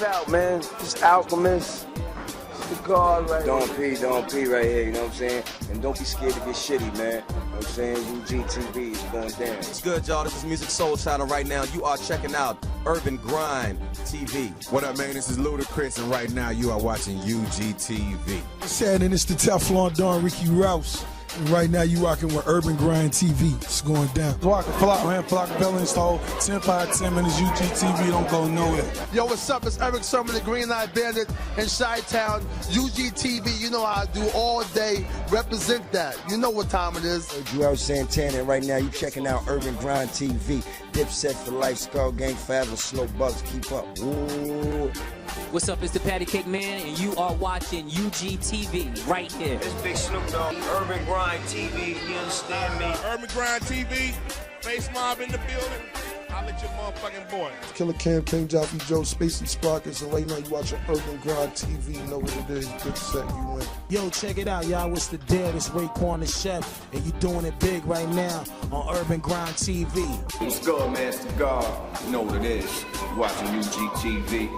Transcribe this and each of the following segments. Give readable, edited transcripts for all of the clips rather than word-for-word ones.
it out, man. This Alchemist. It's the God right here. Don't pee right here, you know what I'm saying? And don't be scared to get shitty, man. You know what I'm saying? UGTV is going down. What's good, y'all? This is Music Soul Channel right now. You are checking out Urban Grind TV. What up, man? This is Ludacris, and right now you are watching UGTV. What's happening? It's the Teflon Don Ricky Rouse. And right now you rocking with Urban Grind TV. It's going down. Flock Bell install 10 5 10 minutes UGTV. Don't go nowhere. Yo, what's up? It's Eric Sermon, the Green Light Bandit in Chi-Town. UGTV, you know how I do all day. Represent that. You know what time it is. Joel Santana, and right now you checking out Urban Grind TV. Dipset for life, Skull Gang forever, Slow Bugs, keep up. Ooh. What's up, it's the Patty Cake Man, and you are watching UGTV right here. It's Big Snoop Dogg, Urban Grind TV, you understand me? Urban Grind TV, Face Mob in the building. I'll let your motherfucking boy. Killer Cam, King Joffrey, Joe, Spacey Sparkers, and right now you watching Urban Grind TV. You know what it is. Good set, you win. Yo, check it out, y'all. It's the dead. It's Raekwon the Chef, and you doing it big right now on Urban Grind TV. What's good, man? It's the God. You know what it is. You're watching UGTV.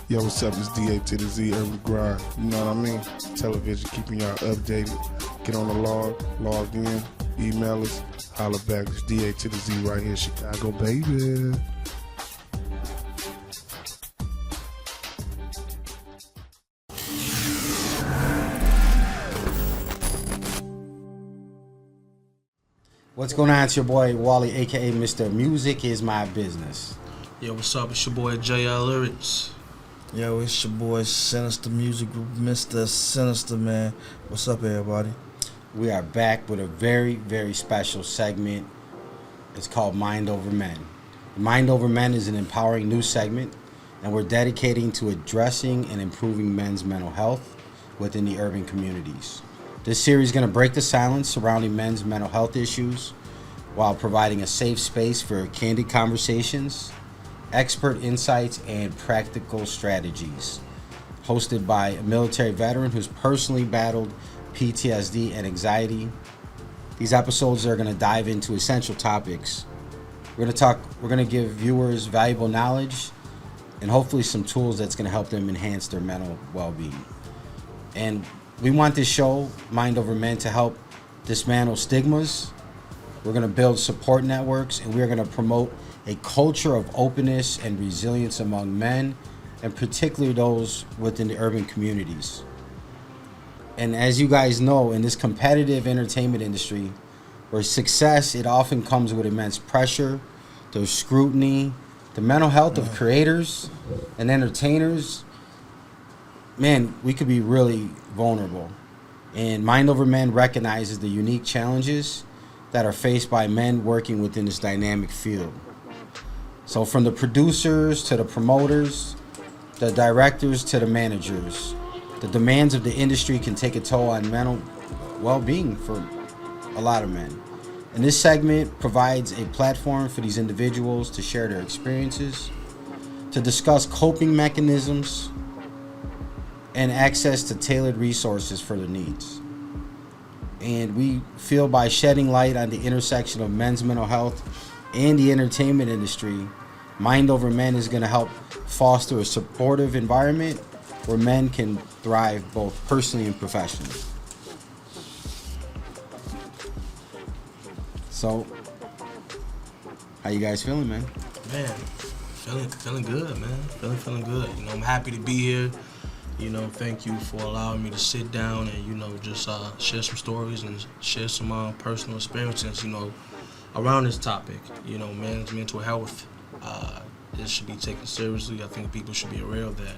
Yo, what's up? It's DA to the Z, Urban Grind. You know what I mean? Television, keeping y'all updated. Get on the log in, email us, holler back. It's DA to the Z right here, Chicago, baby. What's going on? It's your boy Wally, aka Mr. Music Is My Business. Yo, what's up? It's your boy JL Lyrics. Yo, it's your boy Sinister Music Group, Mr. Sinister, man. What's up, everybody? We are back with a very, very special segment. It's called Mind Over Men. Mind Over Men is an empowering new segment, and we're dedicating to addressing and improving men's mental health within the urban communities. This series is going to break the silence surrounding men's mental health issues while providing a safe space for candid conversations, expert insights, and practical strategies. Hosted by a military veteran who's personally battled PTSD and anxiety. These episodes are going to dive into essential topics. We're going to give viewers valuable knowledge and hopefully some tools that's going to help them enhance their mental well-being. And we want this show, Mind Over Men, to help dismantle stigmas. We're going to build support networks, and we're going to promote a culture of openness and resilience among men, and particularly those within the urban communities. And as you guys know, in this competitive entertainment industry, where success, it often comes with immense pressure, there's scrutiny, the mental health of creators and entertainers, man, we could be really vulnerable. And Mind Over Men recognizes the unique challenges that are faced by men working within this dynamic field. So from the producers to the promoters, the directors to the managers, the demands of the industry can take a toll on mental well-being for a lot of men. And this segment provides a platform for these individuals to share their experiences, to discuss coping mechanisms, and access to tailored resources for their needs. And we feel by shedding light on the intersection of men's mental health and the entertainment industry, Mind Over Men is going to help foster a supportive environment where men can thrive both personally and professionally. So, how you guys feeling, man? Man, feeling good, man. Feeling good. You know, I'm happy to be here. You know, thank you for allowing me to sit down and, you know, just share some stories and share some personal experiences, you know, around this topic. You know, men's mental health. This should be taken seriously. I think people should be aware of that.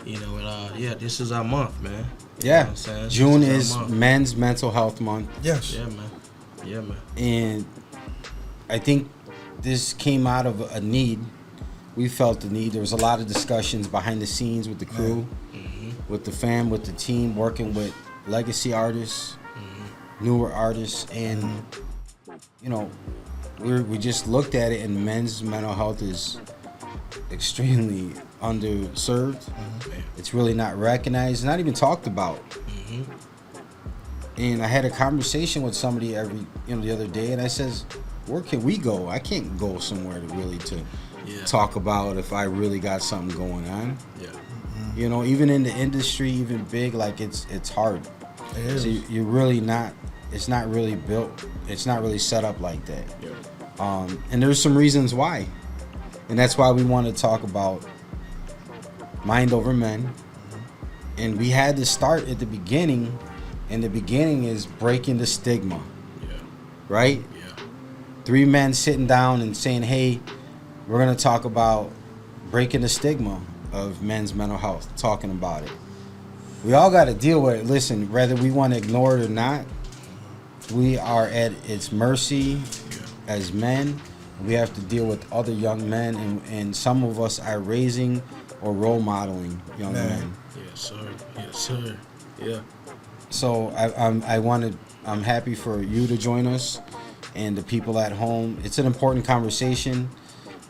You know, and yeah, this is our month, man. Yeah, you know what I'm saying? June is Men's Mental Health Month. Yes. Yeah, man. Yeah, man. And I think this came out of a need. We felt the need. There was a lot of discussions behind the scenes with the crew, with the fam, with the team, working with legacy artists, newer artists, and you know, we just looked at it, and men's mental health is extremely underserved. It's really not recognized, not even talked about. And I had a conversation with somebody the other day, and I says, where can we go? I can't go somewhere to really to talk about if I really got something going on. Yeah. You know, even in the industry, even big, like it's hard. It is. So you're really not. It's not really built. It's not really set up like that. Yeah. And there's some reasons why, and that's why we want to talk about Mind Over Men. And we had to start at the beginning, and the beginning is breaking the stigma. Yeah. Right? Yeah. 3 men sitting down and saying, hey, we're going to talk about breaking the stigma of men's mental health, talking about it. We all got to deal with it. Listen, whether we want to ignore it or not, we are at its mercy as men. We have to deal with other young men, and some of us are raising or role modeling young men. Yes, sir. Yes, sir. Yeah. So I'm happy for you to join us and the people at home. It's an important conversation.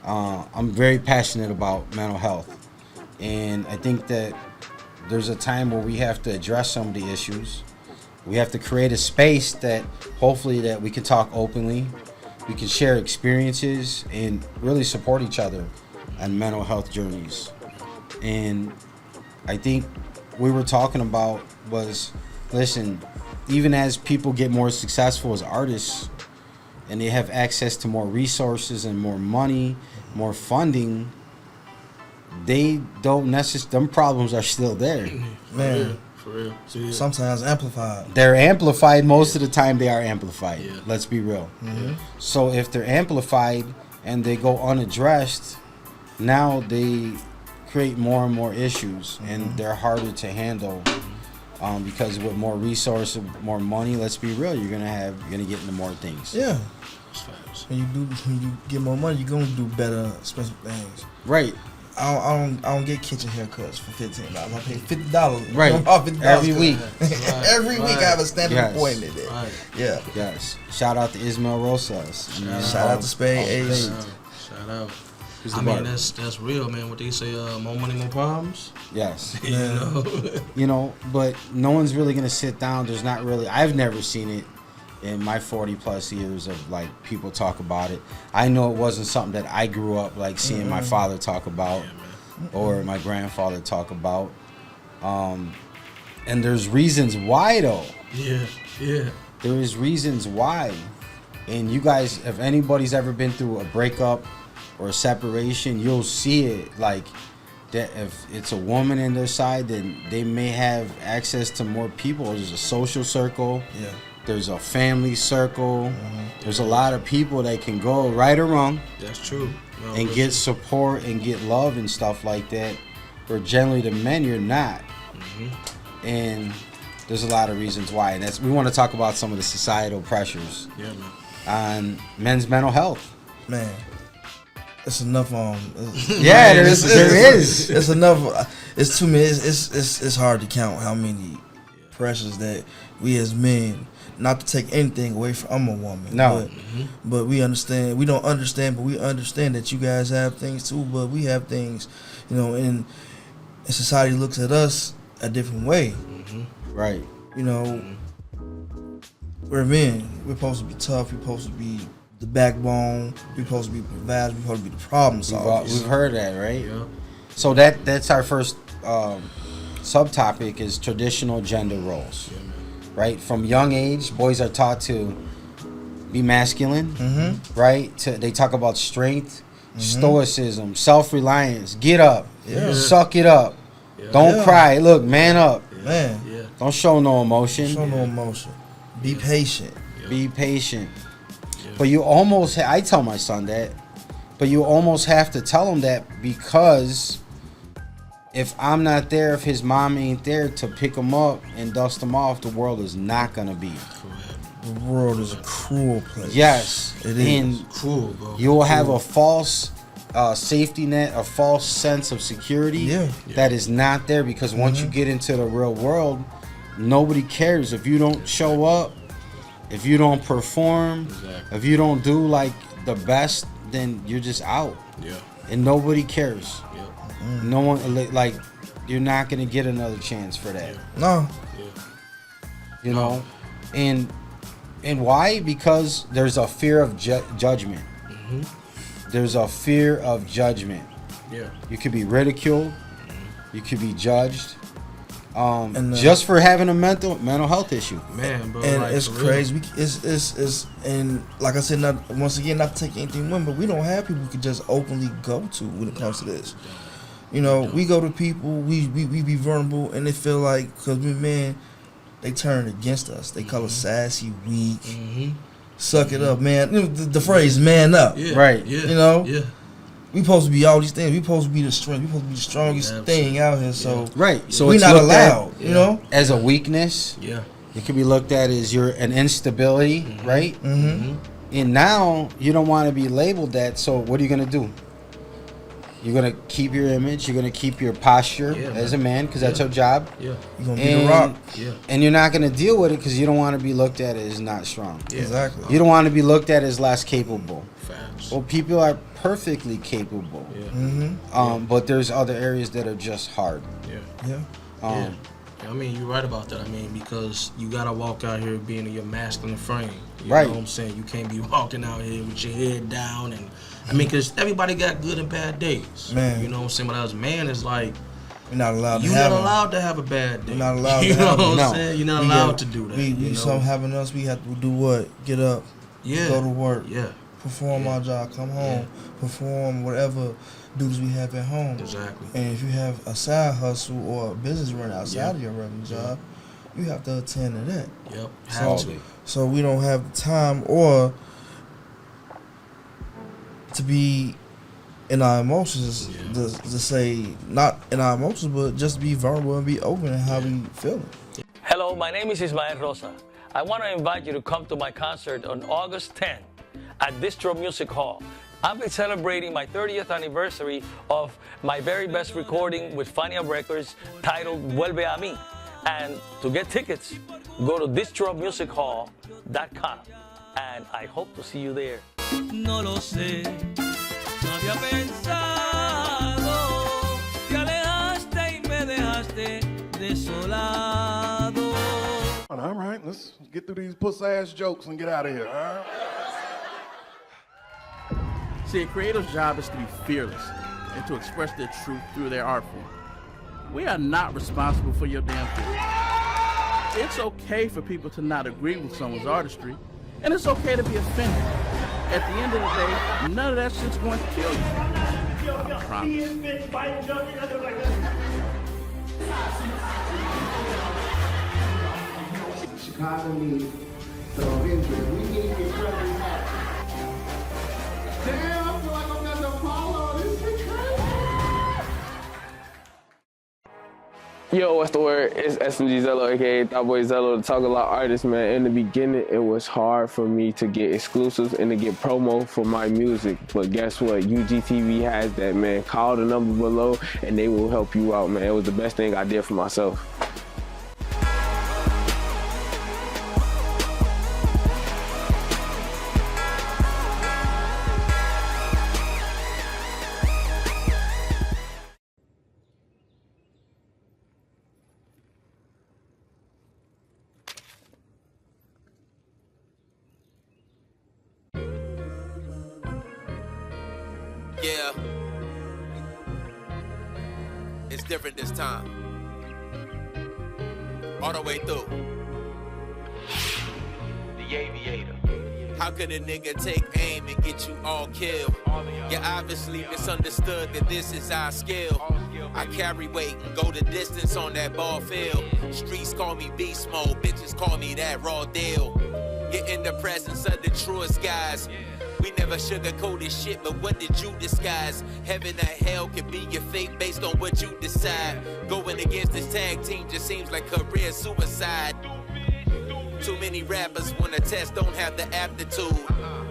I'm very passionate about mental health, and I think that there's a time where we have to address some of the issues. We have to create a space that hopefully that we can talk openly, we can share experiences, and really support each other on mental health journeys. And I think we were talking about was, listen, even as people get more successful as artists and they have access to more resources and more money, more funding, they don't necessarily, them problems are still there. Man, for real. See, sometimes amplified. They're amplified. Most of the time they are amplified. Yeah. Let's be real. Mm-hmm. So if they're amplified and they go unaddressed, now they create more and more issues, and they're harder to handle. Because with more resources, more money, let's be real, you're gonna get into more things. Yeah. When you get more money, you're gonna do better, expensive things. Right. I don't get kitchen haircuts for $15. I pay $50. Right. Every week. Every week I have a standard appointment. Right. Yeah. Yes. Shout out to Ismail Rosas. Shout out to Spade Ace. Shout out. I mean, that's real, man. What they say, more money, more problems. Yes. You know? But no one's really gonna sit down. There's not really. I've never seen it in my 40 plus years of like people talk about it. I know it wasn't something that I grew up like seeing my father talk about or my grandfather talk about. And there's reasons why though. Yeah. There is reasons why. And you guys, if anybody's ever been through a breakup or a separation, you'll see it. Like that, if it's a woman in their side, then they may have access to more people. There's a social circle. Yeah. There's a family circle. There's a lot of people that can go right or wrong. That's true. No, and get support and get love and stuff like that. Where generally the men, you're not. And there's a lot of reasons why. And we want to talk about some of the societal pressures on men's mental health. Man. It's enough. Yeah, there is. It's enough. It's too many. It's hard to count how many pressures that we as men. Not to take anything away from a woman. No. But we understand. We don't understand, but we understand that you guys have things too. But we have things, and society looks at us a different way. Right. We're men. We're supposed to be tough. We're supposed to be the backbone. We're supposed to be providers. We're supposed to be the problem solvers. We've heard that, right? Yeah. So that's our first subtopic is traditional gender roles. Yeah, right? From young age, boys are taught to be masculine, right? They talk about strength, stoicism, self-reliance, get up, suck it up, don't cry, look, man up. Man. Don't show no emotion. Show no emotion. Be patient. Be patient. But you almost, I tell my son that, but you almost have to tell him that because if I'm not there, if his mom ain't there to pick him up and dust him off, the world is not going to be. The world is a cruel place. Yes. It is. And cruel, bro. You will have a false safety net, a false sense of security that is not there because once you get into the real world, nobody cares. If you don't show up, if you don't perform, if you don't do like the best, then you're just out. Yeah. And nobody cares. Yeah. No one, like, you're not going to get another chance for that. No. You know? And why? Because there's a fear of judgment. there's a fear of judgment. Yeah. You could be ridiculed. You could be judged. Just for having a mental health issue. Man, bro. And like, it's crazy. It's and like I said, once again, not to take anything from, but we don't have people we can just openly go to when it comes to this. You know, we go to people, we be vulnerable, and they feel like, because they turn against us. They call us sassy, weak, suck it up, man. The phrase "man up," right? Yeah. You know, yeah. We supposed to be all these things. We supposed to be the strength. We supposed to be the strongest thing out here. So so we're it's not allowed. You know, as a weakness. Yeah, it could be looked at as an instability, right? Mm-hmm. And now you don't want to be labeled that. So what are you gonna do? You're gonna keep your image. You're gonna keep your posture as a man because that's your job. Yeah, you're gonna be the rock. Yeah, and you're not gonna deal with it because you don't want to be looked at as not strong. Yeah. Exactly. You don't want to be looked at as less capable. Facts. Well, people are perfectly capable. Yeah. Mm-hmm. But there's other areas that are just hard. Yeah. Yeah. I mean, you're right about that. I mean, because you gotta walk out here being in your masculine frame. You know what I'm saying? You can't be walking out here with your head down, and I mean, because everybody got good and bad days. Man. You know what I'm saying? But as a man, it's like you're not allowed. You're not allowed to have a bad day. You're not allowed. You to know have what I'm saying? You're not allowed to do that. We something happen to us. We have to do what? Get up. Yeah. Go to work. Yeah. Perform our job. Come home. Perform whatever duties we have at home. Exactly. And if you have a side hustle or a business run outside of your regular job, you have to attend to that. Yep. So we don't have the time or to be in our emotions to say not in our emotions, but just be vulnerable and be open in how we feel it. Hello, my name is Ismael Rosa. I want to invite you to come to my concert on August 10th at DISTRO Music Hall. I'll be celebrating my 30th anniversary of my very best recording with Fania Records titled Vuelve a mí. And to get tickets, go to distromusichall.com. And I hope to see you there. No lo sé, no había pensado, te alejaste y me dejaste desolado. All right, let's get through these puss-ass jokes and get out of here, all right? See, a creator's job is to be fearless and to express their truth through their art form. We are not responsible for your damn feelings. It's okay for people to not agree with someone's artistry, and it's okay to be offended. At the end of the day, none of that shit's going to kill you. I promise. Chicago needs some interest. We need to get friendly back. Damn, I feel like I'm at the Apollo. This shit crazy. Yo, what's the word? It's SMG Zello, aka Thought Boy Zello, the Talk A Lot artist, man. In the beginning, it was hard for me to get exclusives and to get promo for my music. But guess what? UGTV has that, man. Call the number below and they will help you out, man. It was the best thing I did for myself. Yeah, it's different this time. All the way through. The Aviator. How could a nigga take aim and get you all killed? You obviously misunderstood that this is our skill. I carry weight and go the distance on that ball field. Streets call me beast mode, bitches call me that raw deal. You're in the presence of the truest guys. We never sugarcoated shit, but what did you disguise? Heaven or hell can be your fate based on what you decide. Going against this tag team just seems like career suicide. Too many rappers wanna test, don't have the aptitude.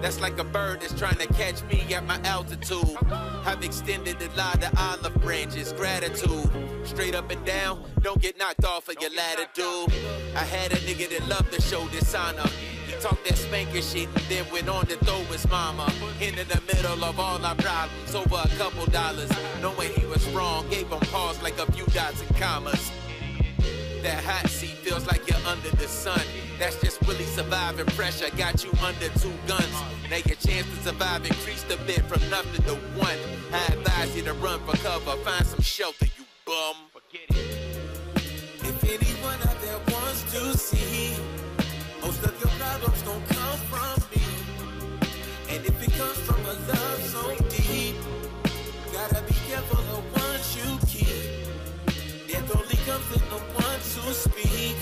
That's like a bird that's trying to catch me at my altitude. I've extended a lot of olive branches, gratitude. Straight up and down, don't get knocked off of your ladder, dude. I had a nigga that loved to show dishonor. He talked that spanking shit and then went on to throw his mama. In the middle of all our problems, over a couple dollars. Knowing he was wrong, gave him pause like a few dots and commas. that hot seat, feels like you're under the sun. That's just really surviving pressure, got you under 2 guns. Now your chance to survive increased a bit from nothing to 1. I advise you to run for cover, find some shelter, you bum. Forget it. If anyone out there wants to see, most of your problems don't come from me. And if it comes from a love so deep, gotta be careful of ones you keep. Death only comes in the ones who speak.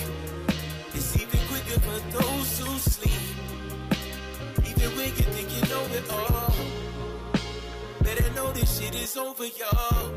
It's even quicker for those who sleep. Even when you think you know it all, better know this shit is over, y'all.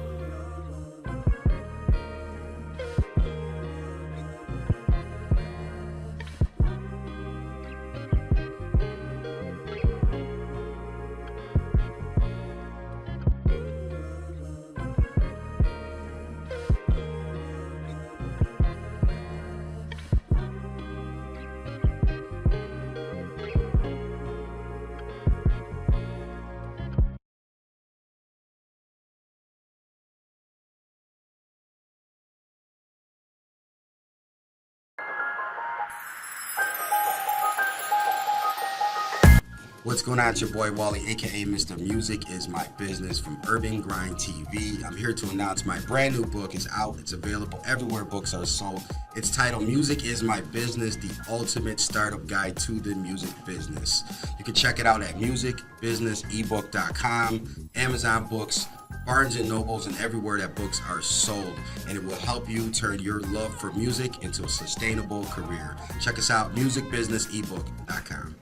What's going on? It's your boy Wally, aka Mr. Music Is My Business from UrbanGrindTV. I'm here to announce my brand new book is out. It's available everywhere books are sold. It's titled Music Is My Business, the ultimate startup guide to the music business. You can check it out at musicbusinessebook.com, Amazon Books, Barnes & Nobles, and everywhere that books are sold. And it will help you turn your love for music into a sustainable career. Check us out, musicbusinessebook.com.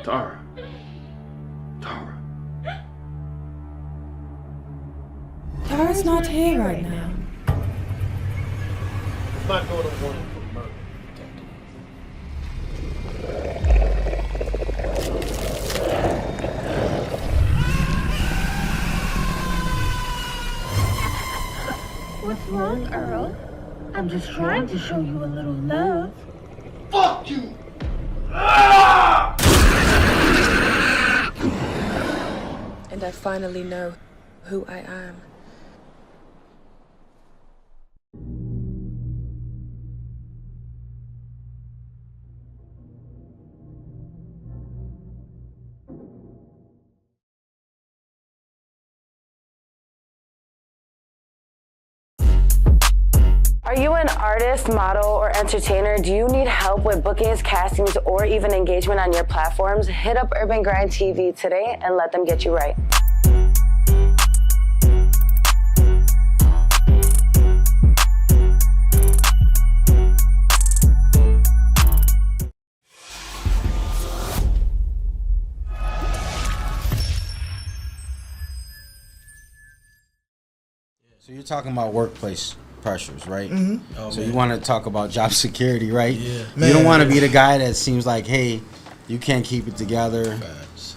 Tara. Tara's not here right now. It's not going to warning for murder. What's wrong, Earl? I'm just trying to show you a little love. Fuck you! And I finally know who I am. Are you an artist, model, or entertainer? Do you need help with bookings, castings, or even engagement on your platforms? Hit up UrbanGrindTV today and let them get you right. So you're talking about workplace pressures, right? Mhm. Oh, so you want to talk about job security, right? Yeah. You don't want to be the guy that seems like, hey, you can't keep it together,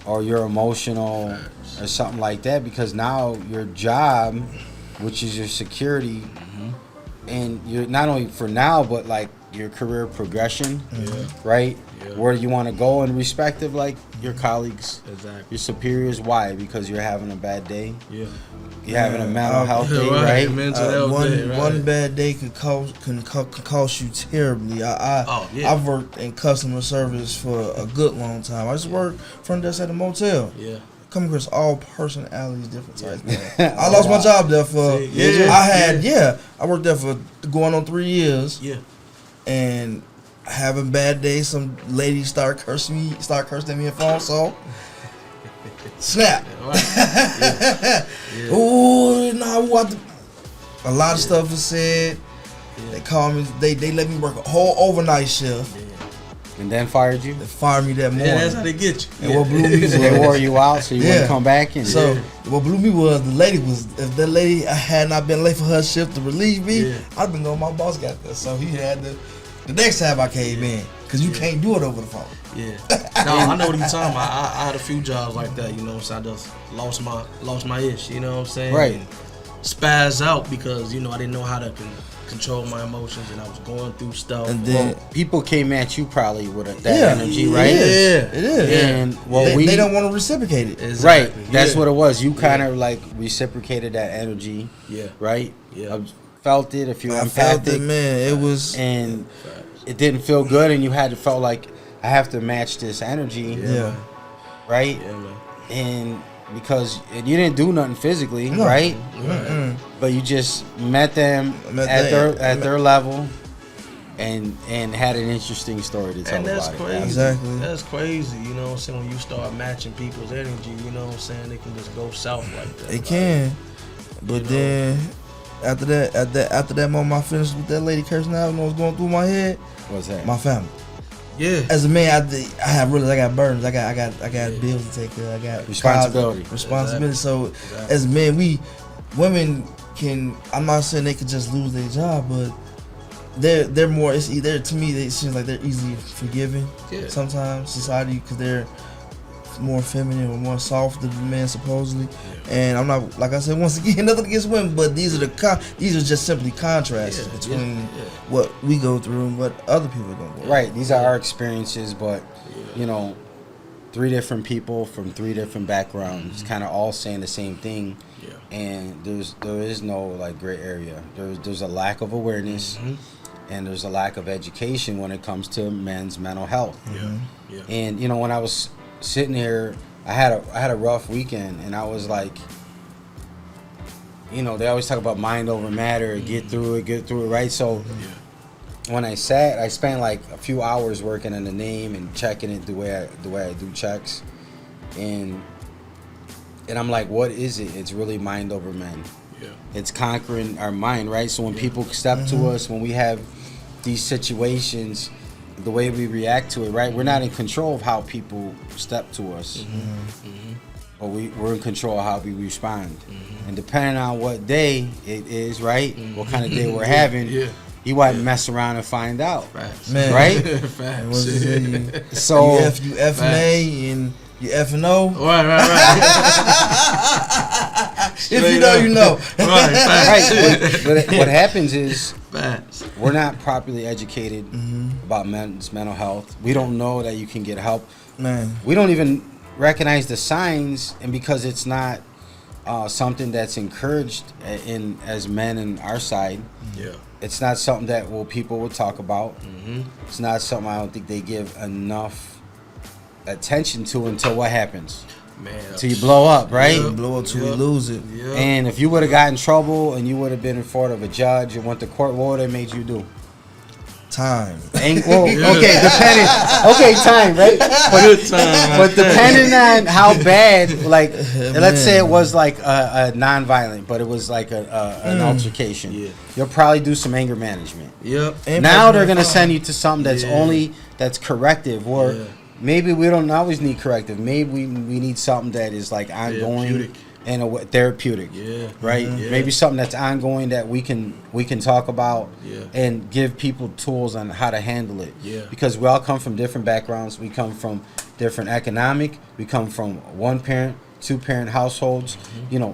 or you're emotional, or something like that, because now your job, which is your security, and you're not only for now, but like your career progression, right? Yeah. Where you want to go in respect of like your colleagues, your superiors. Why? Because you're having a bad day. Yeah. You're having a mental health day, right? One bad day can cost you terribly. I've worked in customer service for a good long time. I just worked front desk at a motel. Yeah. Come across all personalities, different types. I lost my job there for. I worked there for going on 3 years. Yeah. And having bad days, some ladies start cursing me in phone, so snap. Ooh, nah, what? A lot of stuff is said. They call me. They let me work a whole overnight shift. And then fired you? They fired me that morning. Yeah, that's how they get you. And what blew me was they wore you out, so you wouldn't come back. And so what blew me was if that lady had not been late for her shift to relieve me, I'd been going. My boss got there, so he had the next time I came in, because you can't do it over the phone. Yeah. No, I know what you're talking about. I had a few jobs like that, you know what I'm saying? I just lost my ish, you know what I'm saying? Right. And spaz out because, you know, I didn't know how to control my emotions, and I was going through stuff. And then people came at you probably with that energy, right? It is. And they don't want to reciprocate it. Exactly. Right. That's what it was. You kind of like reciprocated that energy. Yeah. Right? Yeah. I felt it. If you I felt it, man. It was. And it didn't feel good, and you had to felt like, I have to match this energy. Yeah. Right? Yeah, man. And because you didn't do nothing physically, right? Mm-mm. But you just met them at their level, and had an interesting story to tell And that's about crazy. it. Exactly. That's crazy, you know what I'm saying? When you start matching people's energy, you know what I'm saying? They can just go south like that. They can. But then after that moment I finished with that lady cursing out, and what was going through my head? What's that? My family. Yeah. As a man, I got burdens. I got bills to take care of. I got responsibility. Responsibility. So as men, women can. I'm not saying they could just lose their job, but they're more. It's either to me, it seems like they're easily forgiven. Yeah. Sometimes society, because they're more feminine or more soft than the men supposedly. And I'm not, like I said, once again, nothing against women, but these are just simply contrasts between what we go through and what other people are going to go through. Right. These are our experiences, but you know, 3 different people from 3 different backgrounds, kind of all saying the same thing. Yeah. And there is no like gray area. There's a lack of awareness, and there's a lack of education when it comes to men's mental health. Yeah. And you know, when I was sitting here, I had a rough weekend, and I was like, you know, they always talk about mind over matter, get through it, right? So when I spent like a few hours working on the name and checking it the way I do checks, and I'm like, what is it? It's really mind over men. Yeah. It's conquering our mind, right? So when people step to us, when we have these situations, the way we react to it, right? We're not in control of how people step to us, but we're in control of how we respond. And depending on what day it is, right? What kind of day we're having, you might mess around and find out, Man. right? So you F and A and you F and O. Right. If you know, you know. Right. What happens is we're not properly educated about men's mental health. We don't know that you can get help. Man, we don't even recognize the signs, and because it's not something that's encouraged as men in our side. Yeah. It's not something that people will talk about. It's not something I don't think they give enough attention to until what happens. Man, till you blow up, right? You blow up till we lose it. And if you would have got in trouble and you would have been in front of a judge and went to court, what would have made you do? Time. Okay, depending. Okay, time, right? But depending on how bad, like, let's say it was like a non-violent, but it was like an altercation. Yeah. You'll probably do some anger management. Yep. Now they're gonna send you to something that's corrective, or maybe we don't always need corrective. Maybe we need something that is like ongoing and therapeutic. Right. Maybe something that's ongoing that we can talk about and give people tools on how to handle it. Because we all come from different backgrounds. We come from different economic. We come from 1 parent, 2 parent households.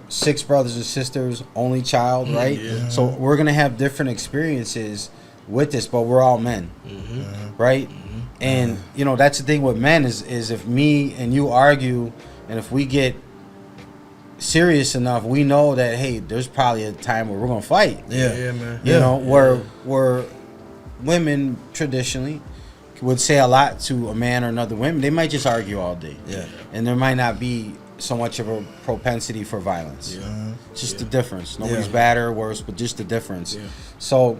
6 brothers and sisters, only child. Right. So we're gonna have different experiences with this, but we're all men. Right. And that's the thing with men is if me and you argue, and if we get serious enough, we know that hey, there's probably a time where we're gonna fight. Man. Where women traditionally would say a lot to a man or another woman, they might just argue all day. And there might not be so much of a propensity for violence. Just the difference. Nobody's bad or worse, but just the difference. So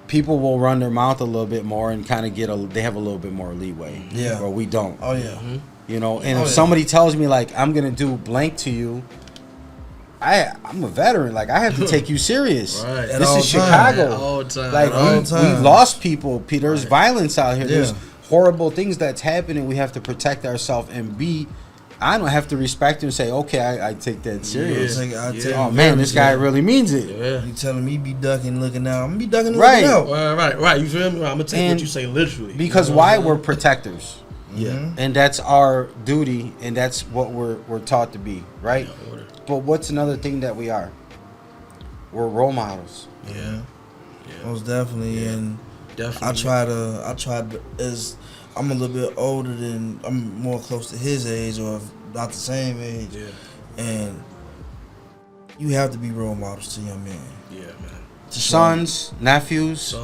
people will run their mouth a little bit more and kind of they have a little bit more leeway. Or we don't. And if somebody tells me like I'm gonna do blank to you, I'm a veteran. Like I have to take you serious. This is Chicago. All time. Like we've lost people. There's violence out here. There's horrible things that's happening, we have to protect ourselves and be. I don't have to respect him and say, okay, I take that serious. Oh man, this guy really means it. Yeah. You telling me be ducking, looking out? I'm gonna be ducking and Right. looking out. Right. You feel me? I'm gonna take And what you say literally. Because why? We're protectors. Yeah. And that's our duty, and that's what we're taught to be, right? But what's another thing that we are? We're role models. Yeah. Most definitely. Yeah. And definitely. I try to, as I'm a little bit older than, I'm more close to his age, or if not the same age. Yeah. And you have to be role models to young men. Yeah, man. Sons, nephews,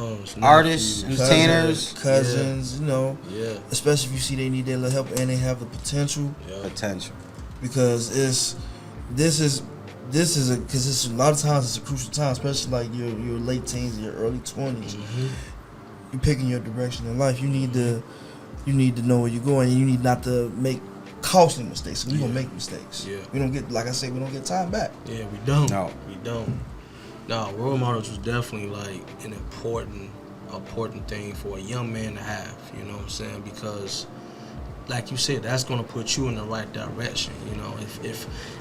artists, entertainers, cousins, you know. Yeah. Especially if you see they need their little help and they have the potential. Potential. Because this is because a lot of times it's a crucial time, especially like your late teens, your early 20s. You're picking your direction in life. You need to know where you're going, and you need not to make costly mistakes. We're gonna make mistakes. Yeah. We don't get, like I said, we don't get time back. Yeah, we don't. No. We don't. No, role models was definitely like an important thing for a young man to have, you know what I'm saying? Because like you said, that's gonna put you in the right direction, you know.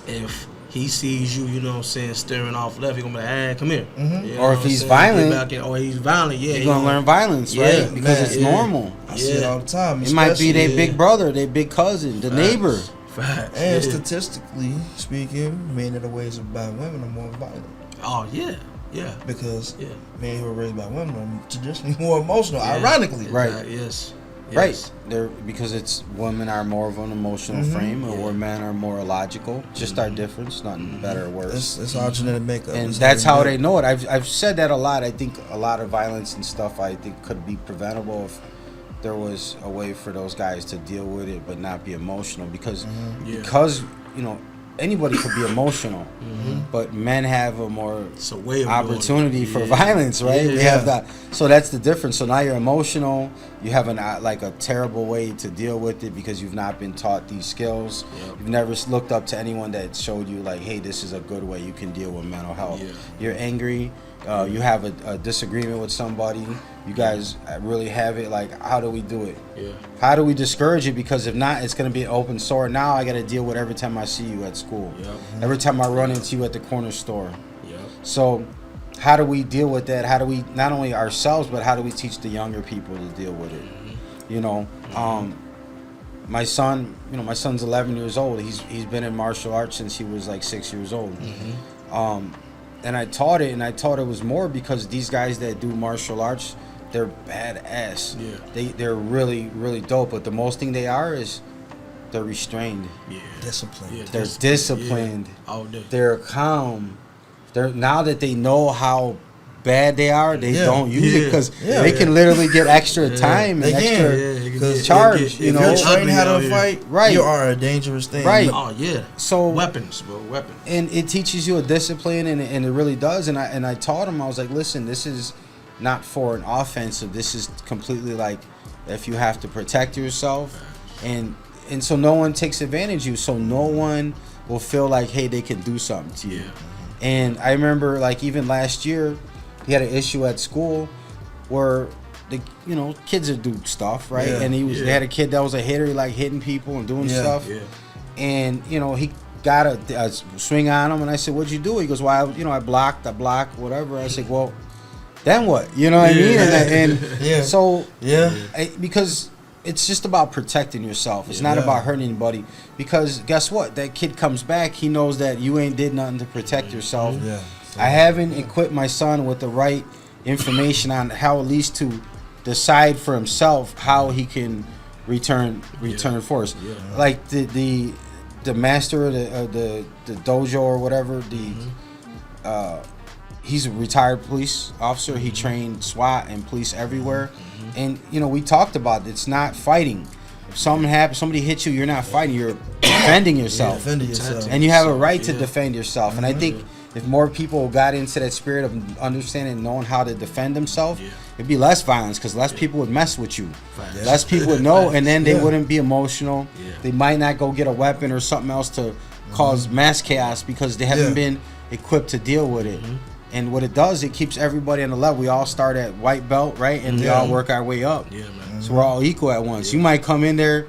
If he sees you, you know what I'm saying, staring off left, he's gonna be like, hey, come here. You know Or if what I'm he's saying? violent, Get back in. Or he's violent, yeah. you're gonna learn violence, right? Because it's normal. I see it all the time. It might be their big brother, their big cousin, the neighbor. Facts. And statistically speaking, men that are raised by women are more violent. Oh yeah. Because men who are raised by women are traditionally more emotional, ironically. Right. Yes. Right. They're because it's women are more of an emotional frame, or men are more logical. Just our difference, nothing better or worse. It's our genetic makeup. And that's how they know it. I've said that a lot. I think a lot of violence and stuff I think could be preventable if there was a way for those guys to deal with it but not be emotional, because you know, anybody could be emotional, but men have a more opportunity for violence, right? We have that, so that's the difference. So now you're emotional, you have like a terrible way to deal with it because you've not been taught these skills. You've never looked up to anyone that showed you like, hey, this is a good way you can deal with mental health. You're angry, you have a disagreement with somebody, you guys really have it, like, how do we do it? How do we discourage it? Because if not, it's going to be an open sore. Now I got to deal with every time I see you at school, every time I run into you at the corner store. So how do we deal with that? How do we, not only ourselves, but how do we teach the younger people to deal with it? You know, my son, you know, my son's 11 years old. He's been in martial arts since he was like 6 years old. And I taught it, and I taught it was more because these guys that do martial arts, they're badass. They're really, really dope. But the most thing they are is they're restrained. Disciplined. They're disciplined. All day. They're calm. Now that they know how bad they are, they don't use it because they can literally get extra time and extra charge. If you're trained how to fight, you are a dangerous thing. Right. Oh yeah. So weapons, bro, weapons. And it teaches you a discipline, and it really does. And I taught him. I was like, listen, this is not for an offensive. This is completely like if you have to protect yourself, and so no one takes advantage of you. So no one will feel like, hey, they can do something to you. And I remember, like, even last year, he had an issue at school where the kids would do stuff, right? And they had a kid that was a hitter, he like hitting people and doing stuff. And he got a swing on him, and I said, "What'd you do?" He goes, "Well, I blocked, whatever." I said, "Well, then what?" You know what I mean? And so because it's just about protecting yourself. It's not about hurting anybody. Because guess what? That kid comes back, he knows that you ain't did nothing to protect yourself. I haven't equipped my son with the right information on how at least to decide for himself how he can return force. Like the master of the dojo or whatever, he's a retired police officer. He trained SWAT and police everywhere. And we talked about it. It's not fighting. If something happens, somebody hits you, you're not fighting, you're defending yourself. And you have a right to defend yourself. And I think if more people got into that spirit of understanding and knowing how to defend themselves, it'd be less violence because less people would mess with you. Less people would know, and then they wouldn't be emotional. They might not go get a weapon or something else to cause mass chaos because they haven't been equipped to deal with it. And what it does, it keeps everybody on the level. We all start at white belt, right? And we all work our way up. Yeah, man. So we're all equal at once. You might come in there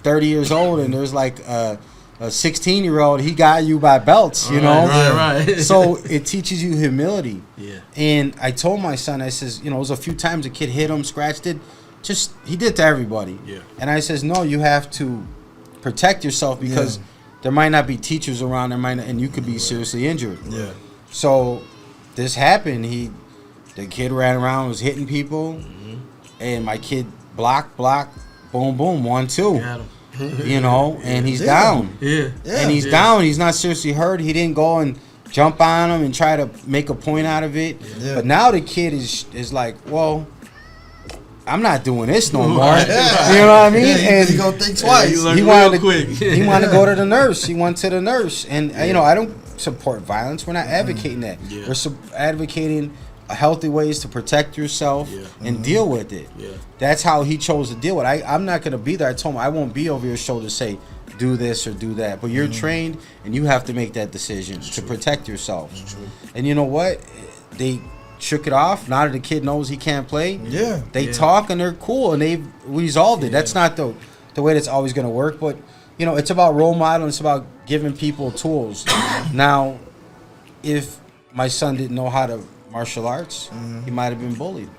30 years old and there's like a 16-year-old, he got you by belts, you know? Right. So it teaches you humility. Yeah. And I told my son, I says, you know, it was a few times a kid hit him, scratched it. Just, he did to everybody. Yeah. And I says, no, you have to protect yourself because there might not be teachers around, and you could be seriously injured. Yeah. So this happened. The kid ran around, was hitting people, and my kid block, boom, boom, 1-2. You know, and he's down. And he's down. He's not seriously hurt. He didn't go and jump on him and try to make a point out of it. But now the kid is like, well, I'm not doing this no more. You know what I mean? And he's gonna think twice. He wanted to go to the nurse. He went to the nurse, and you know, I don't support violence. We're not advocating that. We're advocating healthy ways to protect yourself and deal with it. That's how he chose to deal with it. I'm not going to be there. I told him I won't be over your shoulder to say do this or do that. But you're trained and you have to make that decision to protect yourself. And you know what? They shook it off. Now that the kid knows he can't play, they talk and they're cool and they've resolved it. That's not the way that's always going to work. But, you know, it's about role modeling. It's about giving people tools. Now, if my son didn't know how to martial arts, he might have been bullied.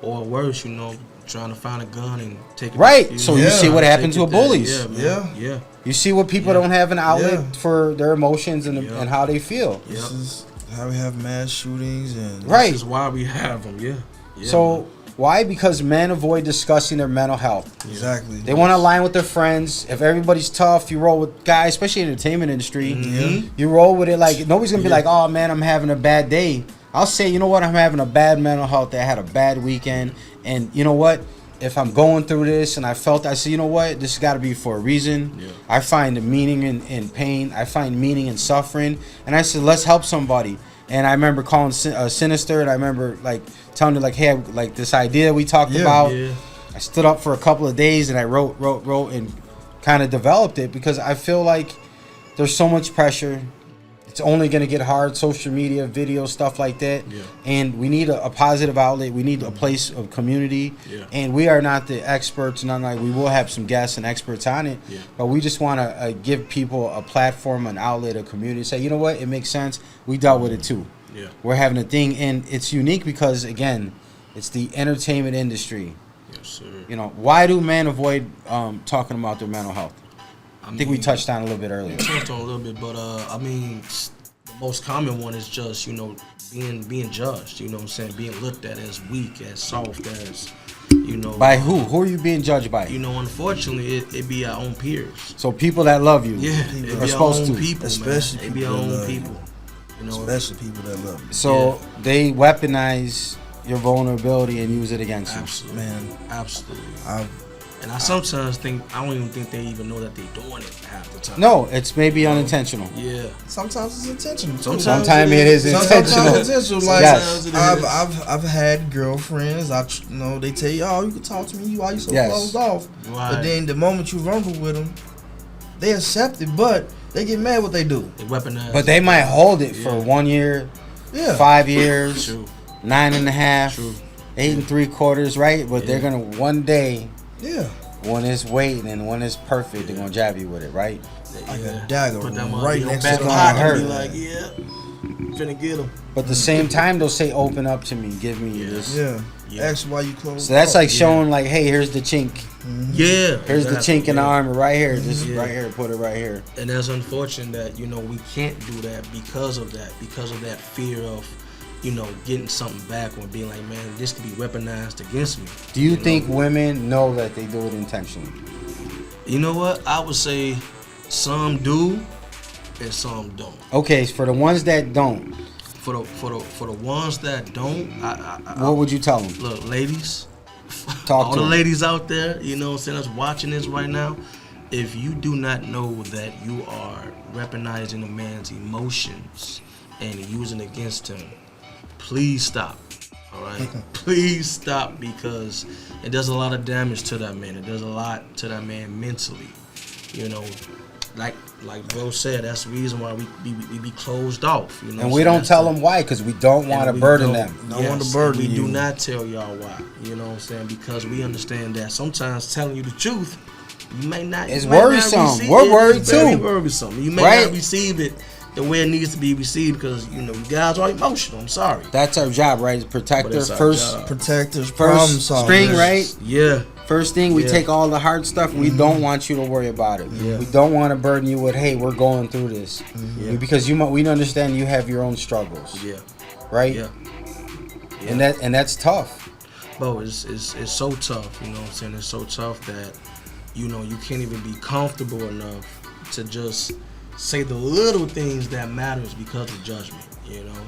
Or worse, you know, trying to find a gun and take it. Right. So you see what happened to bullies. Yeah. You see what people don't have an outlet for their emotions and how they feel. This is how we have mass shootings and Right. This is why we have them. So why? Because men avoid discussing their mental health. Exactly. They want to align with their friends. If everybody's tough, you roll with guys, especially in the entertainment industry. You roll with it like nobody's gonna be like, oh man, I'm having a bad day. I'll say, you know what, I'm having a bad mental health. I had a bad weekend, and you know what? If I'm going through this and I say, you know what, this has got to be for a reason. I find the meaning in pain. I find meaning in suffering, and I said, let's help somebody. And I remember calling Sinister, and I remember like telling her like, hey, like this idea we talked about. I stood up for a couple of days and I wrote, and kind of developed it because I feel like there's so much pressure. It's only going to get hard. Social media, video, stuff like that. And we need a positive outlet. We need a place of community. And we are not the experts. None like we will have some guests and experts on it. But we just want to give people a platform, an outlet, a community. Say, you know what? It makes sense. We dealt with it too. We're having a thing, and it's unique because again, it's the entertainment industry. You know, why do men avoid talking about their mental health? I think we touched on a little bit earlier. We touched on a little bit, but I mean, the most common one is just, you know, being judged. You know what I'm saying? Being looked at as weak, as soft, as, you know. By who? Who are you being judged by? You know, unfortunately, it be our own peers. So people that love you. It are be supposed our own to. people, Especially man. It be our own people. You know, especially people that love you. So they weaponize your vulnerability and use it against you. Absolutely, man. Absolutely. And I Uh, sometimes think, I don't even think they even know that they're doing it half the time. No, it's maybe unintentional. Yeah. Sometimes it's intentional. Sometimes it is intentional. Sometimes it's intentional. Like Yes. I've had girlfriends. They tell you, oh, you can talk to me. Why you so closed off? Right. But then the moment you vulnerable with them, they accept it, but they get mad what they do. They weaponize. But they might hold it for 1 year, 5 years, 9.5, 8 3/4, right? But they're gonna one day. When it's waiting and when it's perfect, they're gonna jab you with it, right? Like a dagger Put them right next to the hurt. Be like, finna get them. But at the same time, they'll say, "Open up to me, give me this." Ask why you close. So that's like showing, like, "Hey, here's the chink." Here's the chink in the armor right here. Just right here. Put it right here. And that's unfortunate that, you know, we can't do that because of that fear of, you know, getting something back or being like, man, this could be weaponized against me. Do you think women know that they do it intentionally? You know what? I would say some do and some don't. Okay, for the ones that don't. For the ones that don't, what would you tell them? Look, ladies, Talk all to the them. ladies out there, you know, saying us watching this right now, if you do not know that you are weaponizing a man's emotions and using it against him, please stop. All right, please stop, because it does a lot of damage to that man. It does a lot to that man mentally. You know, like like bro said, that's the reason why we be closed off. You know, and we don't tell them why, because we don't want to burden them. Don't want to burden you. We do not tell y'all why. You know what I'm saying? Because we understand that sometimes telling you the truth, you may not. It's worrisome. We're worried too. Very worrisome. You may not receive it the way it needs to be received because you guys are emotional. I'm sorry. That's our job, right? Protector first. Protectors. First string, right? Yeah. First thing, we take all the hard stuff. We don't want you to worry about it. Yeah. We don't want to burden you with, hey, we're going through this. Because we understand you have your own struggles. Yeah. Right? Yeah. And that's tough. Bro, it's so tough, you know what I'm saying? It's so tough that, you can't even be comfortable enough to just say the little things that matters because of judgment,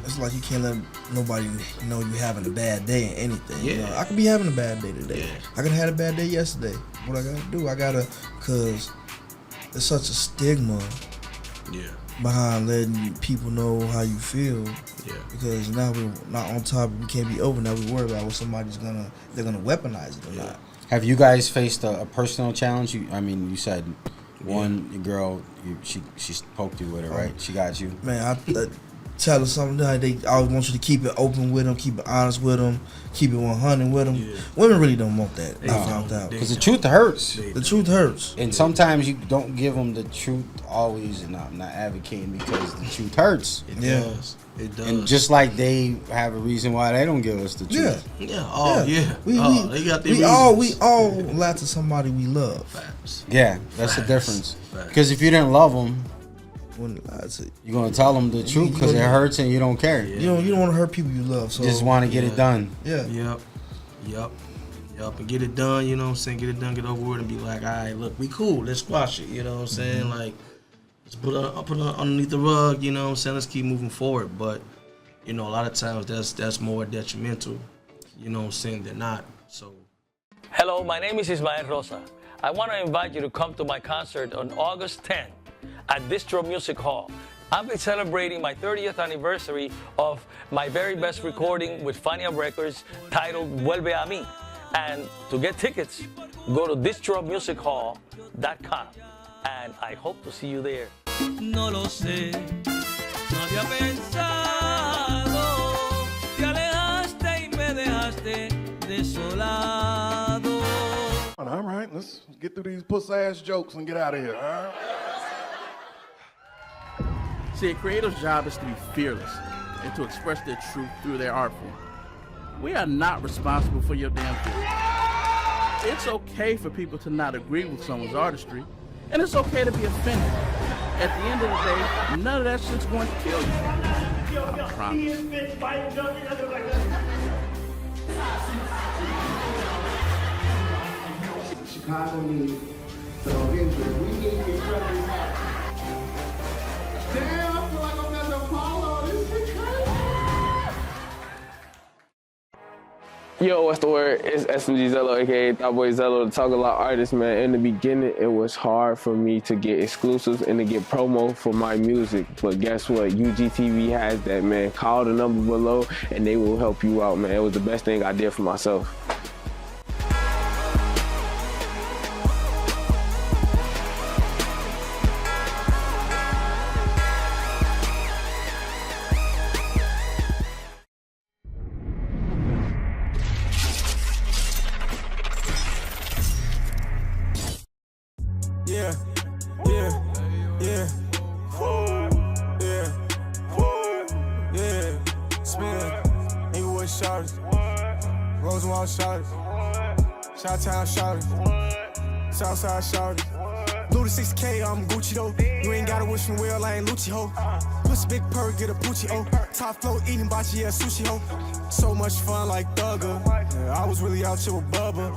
It's like you can't let nobody know you're having a bad day in anything. Yeah. I could be having a bad day today. Yeah. I could have had a bad day yesterday. What I gotta do? Cause there's such a stigma behind letting people know how you feel. Yeah. Because now we're not on top, we can't be over. Now we worry about what they're gonna weaponize it or not. Have you guys faced a personal challenge? You said one girl, she poked you with it, right? She got you. Man, I tell her something. They always want you to keep it open with them, keep it honest with them, keep it 100 with them. Yeah. Women really don't want that. I found out. Because the truth hurts. The truth hurts. And sometimes you don't give them the truth always, and I'm not advocating because the truth hurts. It does. It does. And just like they have a reason why they don't give us the truth. Yeah. Oh, yeah. They got their we all lie to somebody we love. Facts. Yeah, that's the difference. Because if you didn't love them, you're gonna tell them the truth because it hurts and you don't care. You don't want to hurt people you love. So you just want to get it done. Yeah. Yep. And get it done. You know what I'm saying? Get it done. Get over with, and be like, all right, look, we cool. Let's squash it. You know what I'm saying? Like, let's put it underneath the rug. You know what I'm saying? Let's keep moving forward. But a lot of times that's more detrimental. You know what I'm saying? Than not. So. Hello, my name is Ismael Rosa. I want to invite you to come to my concert on August 10th at DISTRO Music Hall. I'll be celebrating my 30th anniversary of my very best recording with Fania Records titled Vuelve a mí. And to get tickets, go to distromusichall.com. And I hope to see you there. No lo sé, no había pensado, te alejaste y me dejaste desolado. All right, let's get through these puss-ass jokes and get out of here, all right? See, a creator's job is to be fearless and to express their truth through their art form. We are not responsible for your damn feelings. It's okay for people to not agree with someone's artistry, and it's okay to be offended. At the end of the day, none of that shit's going to kill you. I promise. Chicago needs some interest. We need to get something happen. Damn, I feel like I'm at the Apollo. This is crazy. Yo, what's the word? It's SMG Zello, aka Thought Boy Zello, the Talk a Lot artist, man. In the beginning, it was hard for me to get exclusives and to get promo for my music. But guess what? UGTV has that, man. Call the number below and they will help you out, man. It was the best thing I did for myself. Yeah. Spin. Inglewood shorties. Rosenwald shorties. Chi-Town shorties. Southside shorties. Blue to 6K, I'm Gucci though. You ain't gotta wish me well, I ain't Lucci ho. Pussy big purr, get a Poochie oh. Top flow eating bachi, yeah, sushi ho. So much fun like Thugger. Yeah, I was really out here with Bubba.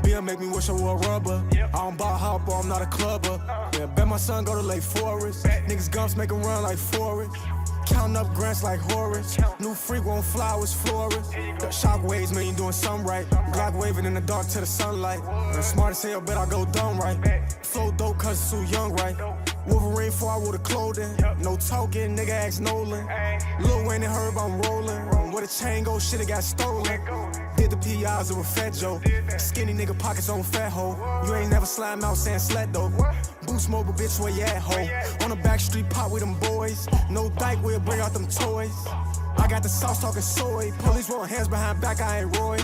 Beer make me wish I wore rubber. I don't ball hopper, I'm not a clubber. Yeah, bet my son go to Lake Forest. Niggas gumps make him run like Forrest. Counting up grants like Horace. New freak won't flowers, florist. Shockwaves, man, you doing something right. Glock waving in the dark to the sunlight. Smart as hell, bet I go dumb right. Flow dope cause it's too young, right? Wolverine before I wore the clothing. No talking, nigga ask Nolan. Lil Wayne and Herb, I'm rolling. Where the chain go, shit, it got stolen. Did the PIs of a fat Joe. Skinny nigga pockets on fat hoe. You ain't never slime out saying slut though. Boost mobile, bitch, where you at, hoe? On the back street, pop with them boys. No dyke, we'll bring out them toys. I got the sauce talking soy. Police want hands behind back, I ain't Roy.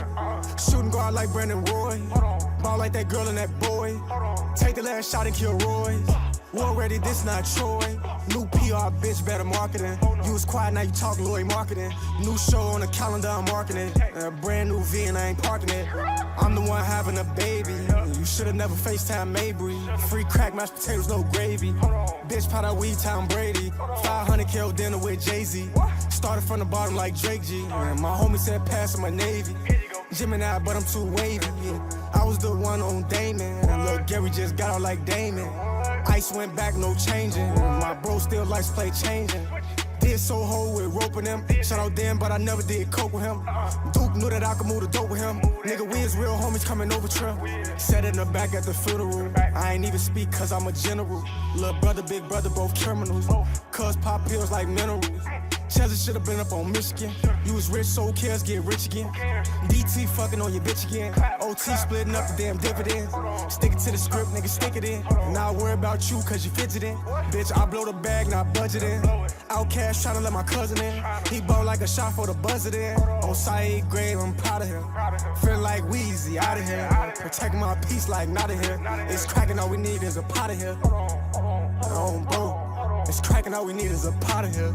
Shooting guard like Brandon Roy. Ball like that girl and that boy. Take the last shot and kill Roy. War ready, this not Troy. New PR, bitch, better marketing. You was quiet, now you talk Lloyd marketing. New show on the calendar, I'm marketing. A brand new V and I ain't parking it. I'm the one having a baby. You should've never FaceTime Mabry. Free crack, mashed potatoes, no gravy. Bitch, pot out weed, Tom Brady. 500 kill dinner with Jay-Z. Started from the bottom like Drake G. My homie said pass in my Navy. Gemini, but I'm too wavy. I was the one on Damon. Look, Gary just got out like Damon. Ice went back, no changing. My bro still likes play changing. Did so whole with roping him. Shout out them, but I never did coke with him. Duke knew that I could move the dope with him. Nigga, we is real homies coming over trip. Sat in the back at the funeral. I ain't even speak cause I'm a general. Little brother, big brother, both criminals. Cuz pop pills like minerals. Chelsea should've been up on Michigan. You was rich, so cares get rich again. DT fucking on your bitch again. OT splitting up the damn dividends. Stick it to the script, nigga, stick it in. Now I worry about you cause you fidgeting. Bitch, I blow the bag, not budgeting. Outcast tryna let my cousin in. He bought like a shot for the buzzer in. On side grade, I'm proud of him. Feel like Weezy, out of here. Protecting my peace like not of here. It's cracking, all we need is a pot of here. Oh, bro. It's cracking, all we need is a pot of here.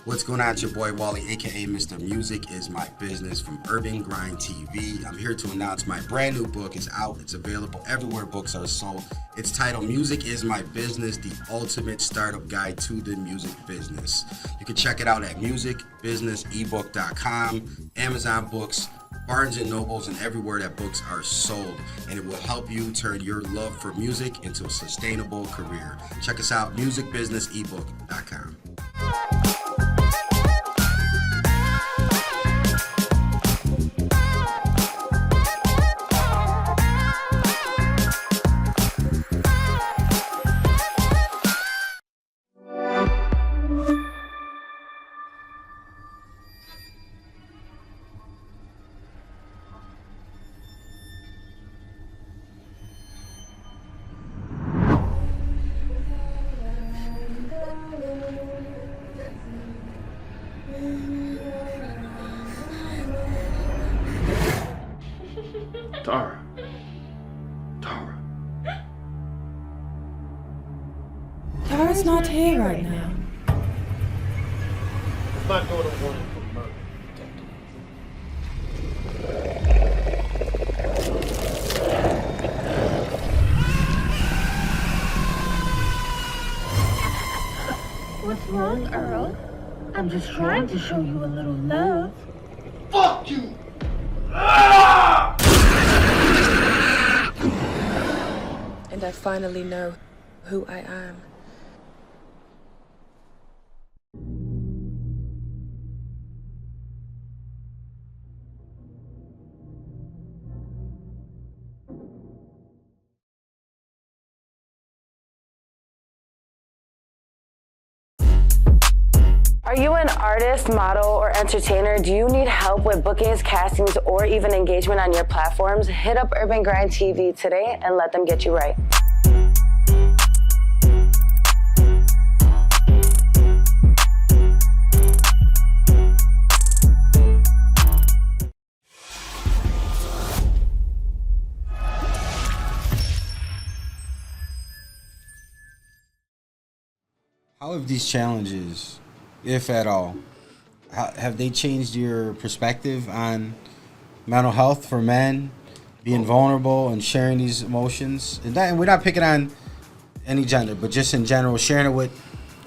What's going on? It's your boy Wally, aka Mr. Music Is My Business from UrbanGrindTV. I'm here to announce my brand new book is out. It's available everywhere books are sold. It's titled Music Is My Business, the ultimate startup guide to the music business. You can check it out at musicbusinessebook.com, Amazon Books, Barnes & Nobles, and everywhere that books are sold. And it will help you turn your love for music into a sustainable career. Check us out, musicbusinessebook.com. Tara. Tara's not here right now. My daughter wanted for murder. What's wrong, Earl? I'm just trying to show you a little love. Fuck you! And I finally know who I am. Are you an artist, model, or entertainer? Do you need help with bookings, castings, or even engagement on your platforms? Hit up UrbanGrindTV today and let them get you right. How have these challenges if at all, have they changed your perspective on mental health for men, being vulnerable and sharing these emotions? And we're not picking on any gender, but just in general, sharing it with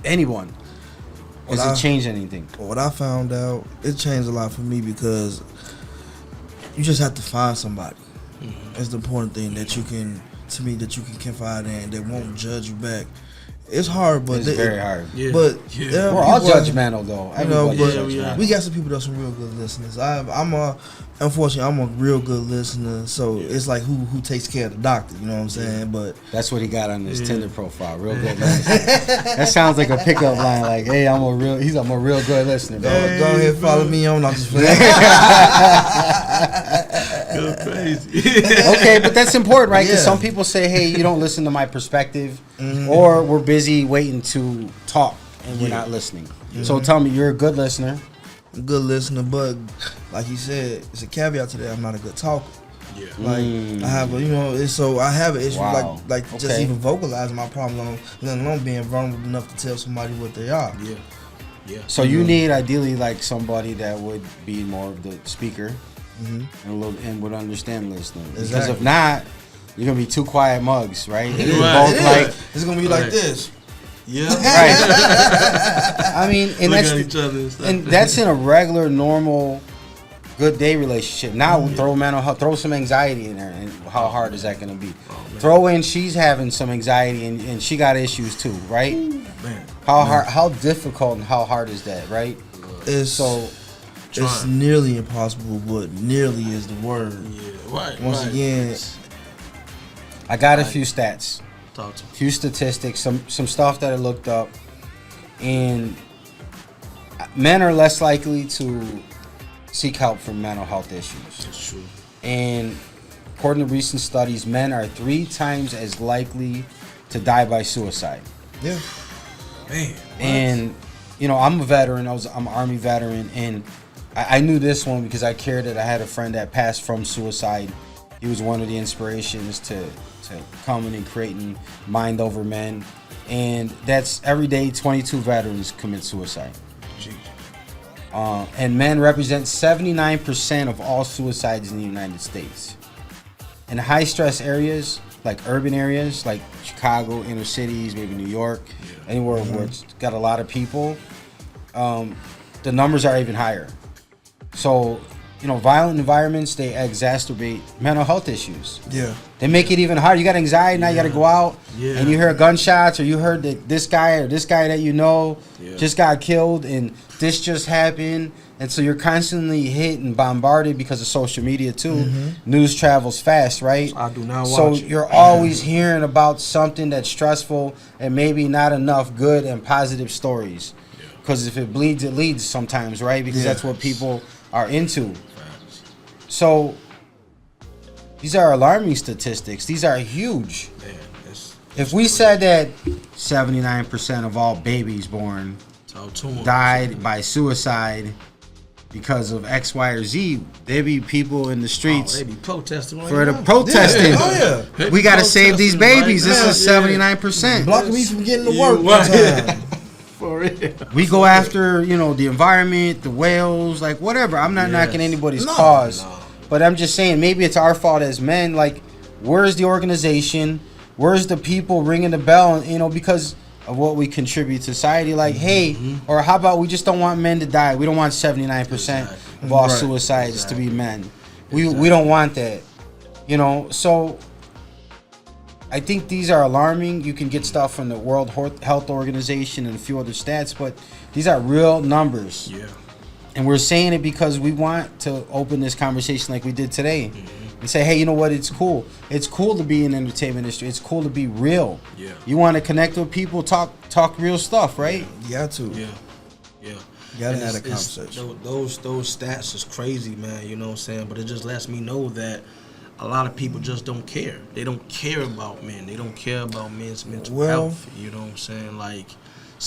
anyone. Has it changed anything? What I found out, it changed a lot for me because you just have to find somebody. It's the important thing that you can confide in, that won't judge you back. It's hard, but it's very hard. Yeah. But we're all judgmental, though. We got some people that's some real good listeners. Unfortunately, I'm a real good listener, so it's like who takes care of the doctor. You know what I'm saying? But that's what he got on his Tinder profile. Real good listener. That sounds like a pickup line. Like, hey, I'm a real good listener. Go ahead, follow me on. I'm just playing. Go crazy. Okay, but that's important, right? Because some people say, hey, you don't listen to my perspective, or we're busy waiting to talk and we're not listening. So tell me, you're a good listener. A good listener, but like you said, it's a caveat to that. I'm not a good talker. Yeah. Like I have I have an issue just even vocalizing my problem, let alone being vulnerable enough to tell somebody what they are. Yeah. Yeah. So you need ideally like somebody that would be more of the speaker and would understand listening. Because if not, you're gonna be two quiet mugs, right? It's gonna be like this. Yeah, right. I mean, and that's in a regular, normal, good day relationship. Now throw mental health, throw some anxiety in there, and how hard is that going to be? Throw in she's having some anxiety and she got issues too, right? How difficult and how hard is that, right? It's nearly impossible, but nearly is the word. Yeah, right. Once again, I got a few stats. A few statistics, some stuff that I looked up, and men are less likely to seek help for mental health issues. That's true. And according to recent studies, men are 3 times as likely to die by suicide. Yeah. Man. And I'm a veteran. I'm an Army veteran, and I knew this one because I cared that I had a friend that passed from suicide. He was one of the inspirations to coming and creating Mind Over Men, and that's every day 22 veterans commit suicide. And men represent 79% of all suicides in the United States. In high stress areas, like urban areas, like Chicago, inner cities, maybe New York, anywhere where it's got a lot of people, the numbers are even higher. So, violent environments, they exacerbate mental health issues. Yeah. They make it even harder. You got anxiety, now you got to go out, and you hear gunshots, or you heard that this guy that just got killed, and this just happened. And so you're constantly hit and bombarded because of social media, too. News travels fast, right? I do not watch So it. you're always hearing about something that's stressful and maybe not enough good and positive stories. Because if it bleeds, it leads sometimes, right? Because that's what people are into. So these are alarming statistics. These are huge. If we said that 79% of all babies born died by suicide because of X, Y, or Z, there'd be people in the streets they be protesting for the protesting. Yeah. We got to save these babies. This is 79%. Blocking me from getting to work one time. For real. We go after, the environment, the whales, like whatever. I'm not knocking anybody's cause. But I'm just saying, maybe it's our fault as men. Like, where's the organization? Where's the people ringing the bell? Because of what we contribute to society. Like, hey, or how about we just don't want men to die? We don't want 79% of all suicides to be men. We don't want that. So I think these are alarming. You can get stuff from the World Health Organization and a few other stats, but these are real numbers. Yeah. And we're saying it because we want to open this conversation like we did today. And say, hey, you know what? It's cool. It's cool to be in the entertainment industry. It's cool to be real. Yeah. You want to connect with people, talk real stuff, right? You got to. Yeah. You gotta have a conversation. Those stats is crazy, man. You know what I'm saying? But it just lets me know that a lot of people just don't care. They don't care about men. They don't care about men's mental health. You know what I'm saying? Like,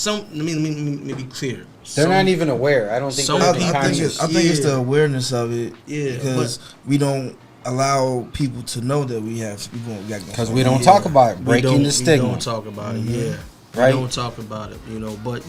let me be clear. They're not even aware. I don't think. I think it's the awareness of it. Yeah, because we don't allow people to know that we got because we don't talk about it. Breaking the stigma. We don't talk about it. Yeah, right. We don't talk about it. But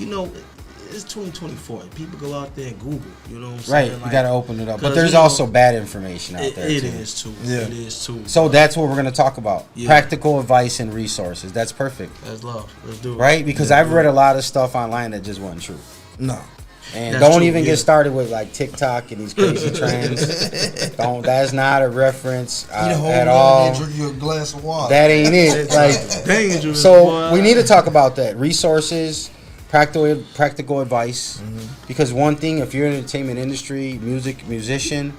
it's 2024. People go out there and Google. You know what I'm Right, saying? you got to open it up. But there's you know, also bad information out there, It too. is, too. Yeah. It is, too. So that's what we're going to talk about. Yeah. Practical advice and resources. That's perfect. That's love. Let's do it. Right? Because I've read a lot of stuff online that just wasn't true. No. And That's don't true, even yeah. get started with like TikTok and these crazy trends. That's not a reference Eat a whole at lemon all. and drink you a glass of water. That ain't it. Like, dangerous. so boy. we need to talk about that. Resources, practical advice. Because one thing, if you're in the entertainment industry, musician,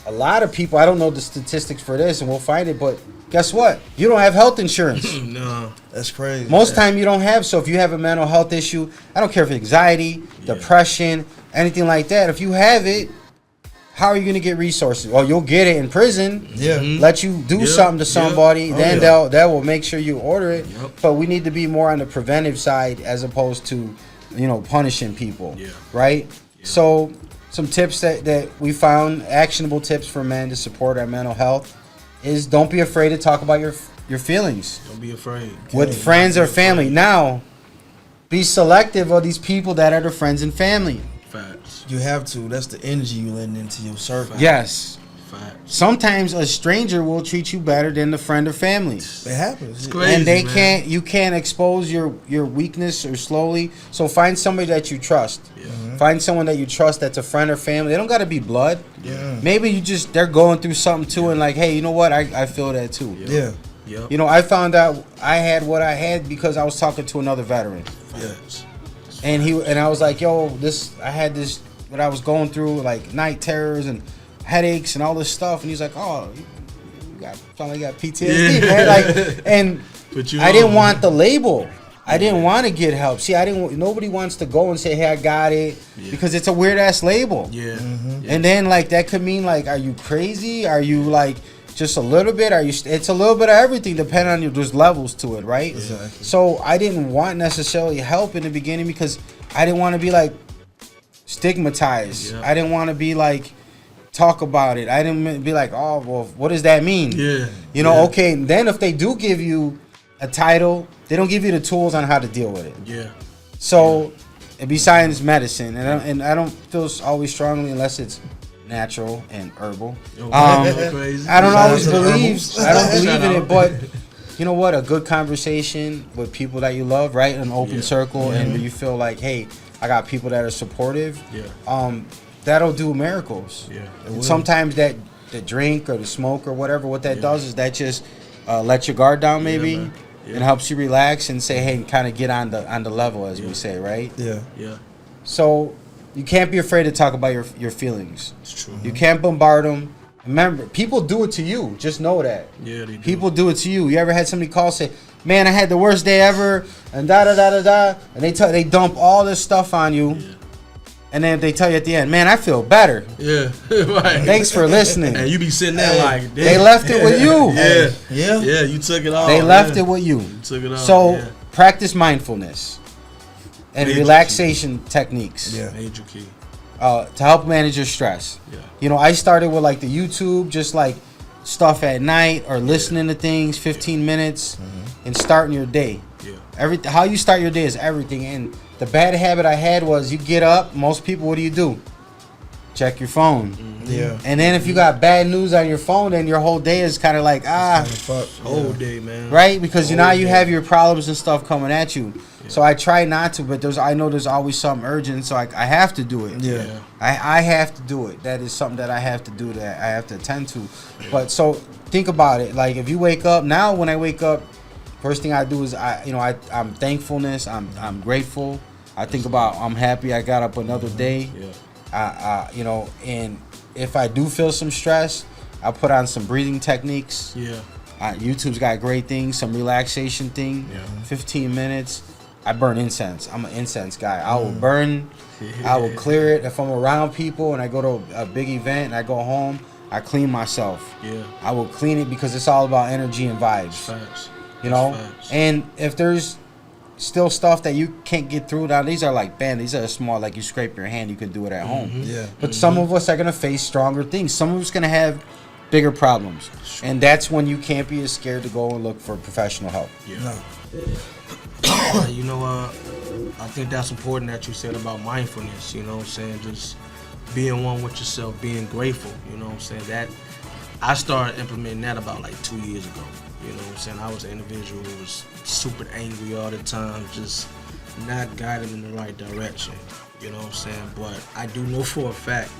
a lot of people, I don't know the statistics for this, and we'll find it, but guess what? You don't have health insurance. No. That's crazy. Most time you don't have. So if you have a mental health issue, I don't care if it's anxiety, depression, anything like that. If you have it, how are you going to get resources? Well, you'll get it in prison. Yeah. Let you do something to somebody. Oh, Then yeah. that will make sure you order it. But we need to be more on the preventive side as opposed to, punishing people. Right? So some tips that we found, actionable tips for men to support our mental health, is don't be afraid to talk about your feelings. Don't be afraid. With friends or family. Now, be selective of these people that are the friends and family. Facts. You have to. That's the energy you letting into your circle. Yes. Facts. Sometimes a stranger will treat you better than the friend or family. It happens. It's crazy, And they man. you can't expose your weakness or slowly. So find somebody that you trust. Find someone that you trust that's a friend or family. They don't got to be blood. Yeah. Maybe they're going through something too, and like, hey, you know what? I feel that too. Yeah. Yep. I found out I had what I had because I was talking to another veteran. Yes. And I was like, yo, I had this, what I was going through, like night terrors and headaches and all this stuff. And he's like, oh, you probably got PTSD, man. Like, and I didn't want the label. I didn't want to get help. See, nobody wants to go and say, hey, I got it, because it's a weird ass label. Yeah. And then like that could mean like, are you crazy? Are you like just a little bit? It's a little bit of everything, depending on there's levels to it, right? Exactly. So I didn't want necessarily help in the beginning because I didn't want to be like stigmatized. Yeah. I didn't want to be like talk about it. I didn't be like, oh, well, what does that mean? Yeah. Okay. And then if they do give you a title, they don't give you the tools on how to deal with it. Yeah. So, besides medicine, and I don't feel always strongly unless it's natural and herbal. Crazy. I don't always Besides believe. I don't believe in it, but you know what? A good conversation with people that you love, right? An open circle, and you feel like, hey, I got people that are supportive. Yeah. That'll do miracles. Yeah. And sometimes the drink or the smoke or whatever, what that does is that just lets your guard down, maybe. Man. Yeah. And helps you relax and say, hey, kind of get on the level, as we say, right? Yeah. Yeah. So you can't be afraid to talk about your feelings. It's true. You can't bombard them. Remember, people do it to you. Just know that. Yeah, they do. People do it to you. You ever had somebody call, say, man, I had the worst day ever, and da-da-da-da-da, and they dump all this stuff on you, and then they tell you at the end, man, I feel better. Yeah, right. Thanks for listening. And you be sitting there like, damn. They left it with you. Yeah, you took it off. They left it with you. You took it off. So practice mindfulness and Major relaxation techniques. Yeah. Major key. To help manage your stress. Yeah. I started with like the YouTube, just like stuff at night or listening to things, 15 minutes, and starting your day. Yeah. How you start your day is everything. And the bad habit I had was you get up, most people, what do? Check your phone. Yeah. And then if you got bad news on your phone, then your whole day is kind of like, Whole day, man. right? Because now you day. have your problems and stuff coming at you. So I try not to, but I know there's always something urgent, so I have to do it. Yeah. I have to do it. That is something that I have to do, that I have to attend to. But so think about it. Like if you wake up now, when I wake up, first thing I do is I'm thankfulness. I'm grateful. I think about I'm happy I got up another day. Yeah. And if I do feel some stress, I put on some breathing techniques. Yeah. YouTube's got great things, some relaxation thing. 15 minutes. I burn incense. I'm an incense guy. I will burn. I will clear it. If I'm around people and I go to a big event and I go home, I clean myself. Yeah. I will clean it because it's all about energy and vibes. Facts. Facts. And if there's still stuff that you can't get through, now these are like these are small, like you scrape your hand, you can do it at home. Yeah. But some of us are gonna face stronger things. Some of us gonna have bigger problems, and that's when you can't be as scared to go and look for professional help. Yeah. You know, I think that's important that you said about mindfulness, you know what I'm saying? Just being one with yourself, being grateful, you know what I'm saying? That I started implementing that about like 2 years ago. You know what I'm saying? I was an individual who was super angry all the time, just not guided in the right direction. You know what I'm saying? But I do know for a fact,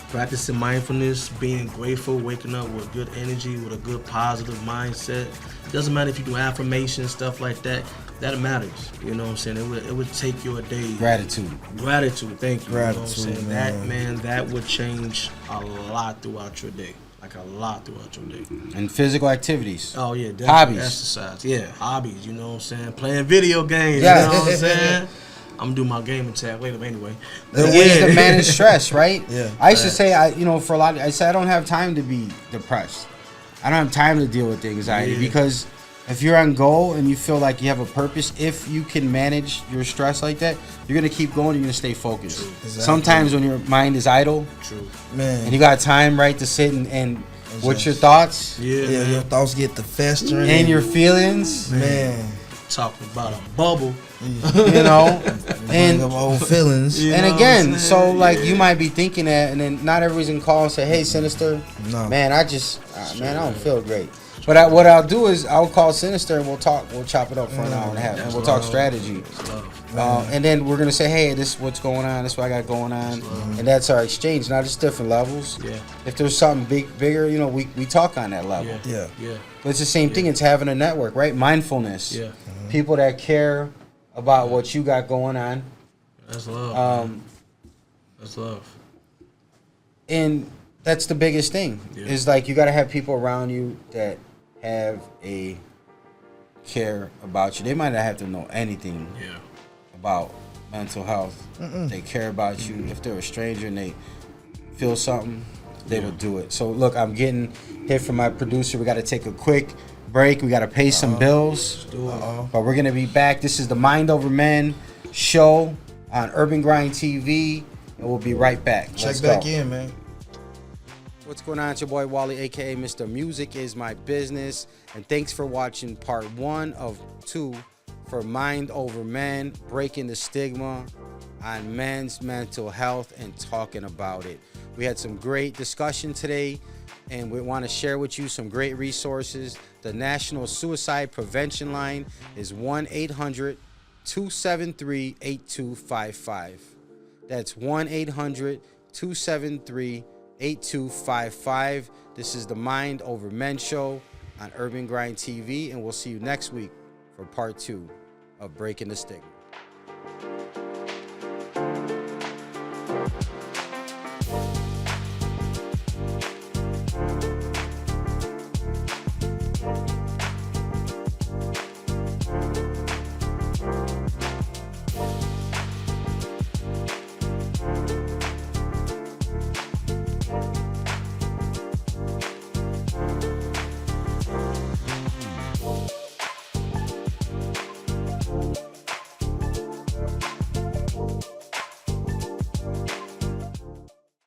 practicing mindfulness, being grateful, waking up with good energy, with a good positive mindset. It doesn't matter if you do affirmations, stuff like that. That matters. You know what I'm saying? It would take your day. Gratitude. Gratitude, thank you. Gratitude, you know what I'm saying? man. That would change a lot throughout your day. Like a lot throughout your day. And physical activities. Oh yeah, definitely. Hobbies. Exercise. Yeah, hobbies, you know what I'm saying? Playing video games, Yeah. you know what I'm saying? I'm gonna do my gaming tag later, but anyway. The ways to manage stress, right? Yeah. I used to say, for a lot, I say I don't have time to be depressed. I don't have time to deal with the anxiety because if you're on goal and you feel like you have a purpose, if you can manage your stress like that, you're gonna keep going. You're gonna stay focused. Exactly. Sometimes when your mind is idle, Man. and you got time, right, to sit and what's your thoughts? Yeah, your thoughts get to festering. And your feelings, man. Talking about a bubble, you know, and of old feelings. And again, so like you might be thinking that, and then not everybody's gonna call and say, "Hey, Sinister, man, I just, man, I don't feel great." But what I'll do is I'll call Sinister and we'll talk. We'll chop it up for an hour and a half, and we'll talk strategy. And then we're gonna say, "Hey, this is what's going on. This is what I got going on," and that's our exchange. Now, just different levels. Yeah. If there's something bigger, you know, we talk on that level. Yeah. But it's the same thing. It's having a network, right? Mindfulness. Yeah. People that care about what you got going on. That's love. That's love. And that's the biggest thing. Yeah. Is like you got to have people around you that have a care about you. They might not have to know anything about mental health. They care about you. If they're a stranger and they feel something, they will do it. So look, I'm getting hit from my producer. We got to take a quick break. We got to pay some bills. But we're going to be back. This is the Mind Over Men show on Urban Grind TV, and we'll be right back. Check back in, man. What's going on? It's your boy Wally, aka Mr. Music is My Business, and thanks for watching part 1 of 2 for Mind Over Men, breaking the stigma on men's mental health and talking about it. We had some great discussion today, and we want to share with you some great resources. The National Suicide Prevention Line is 1-800-273-8255. That's 1-800-273-8255. This is the Mind Over Men show on Urban Grind TV, and we'll see you next week for part 2 of Breaking the Stigma.